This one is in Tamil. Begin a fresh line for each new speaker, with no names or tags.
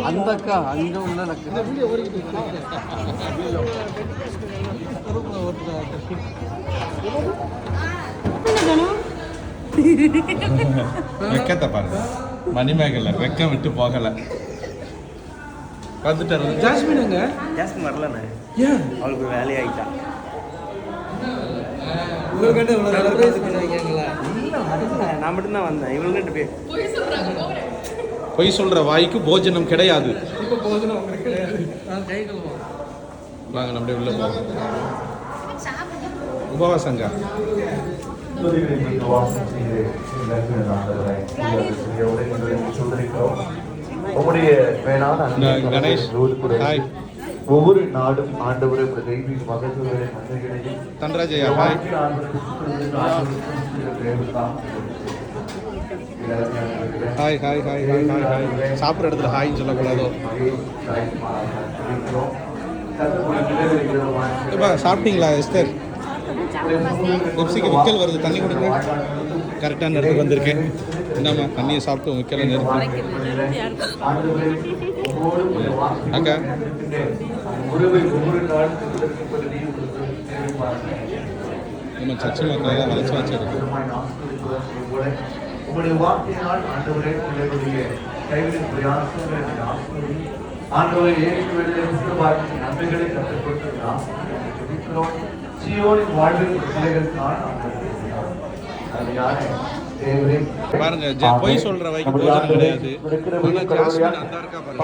அந்த அக்கா அங்கே உள்ள
வெக்கத்தை பாருங்க மணிமேகலை வெக்கம் விட்டு போகலை வந்துட்டாரு. ஜாஸ்மின் எங்க?
ஜாஸ்மின் வரலண்ணே.
ஏன்?
அவளுக்கு வேலையாயிட்டா.
உங்கள்கிட்ட இவ்வளோ சர்ப்ரைஸ் பண்ணுவீங்களா?
நான் மட்டும்தான் வந்தேன். இவங்க 2 பேர்
பொய் சொல்ற வாய்க்கு போஜனம் கிடையாது.
இப்போ போஜனம் உங்களுக்கு கிடையாது. கை கழுவோம்.
வாங்க நம்மளே உள்ள போவோம். உபவாசங்க. கணேஷ் ஹாய்.
ஒவ்வொரு நாடும் ஆண்டவரை தெய்வீக மகத்துவங்களை மனிதர்களையும்
தன்ராஜயா hi. Hi hi hi hi hi hi. சாப்பிட்ற இடத்துல ஹாய்ன்னு சொல்லக்கூடாதோ? இப்போ சாப்பிட்டீங்களா எஸ்தர்? பெப்சிக்கு விக்கல் வருது, தண்ணி கொடுங்க. கரெக்டான இடத்துக்கு வந்திருக்கேன். என்னம்மா தண்ணியை சாப்பிட்டு விக்கலை நிறுத்தி அக்கா நம்ம சச்சி மக்கள் வளைச்சு வச்சிருக்கு.
உங்களுடைய வார்த்தையினால் ஆண்டவரே உங்களுடைய கைகளின் பிரயாசங்களை ஆண்டவரை நன்மைகளை கற்றுக் கொடுத்து சீயோனின் வாழ்வில் பிள்ளைகளுக்கான
பாருங்க பொய் சொல்ற வைக்கு போஜனம் கிடையாது. ஜாஸ்மின் அந்த இருக்கா
பாருங்க.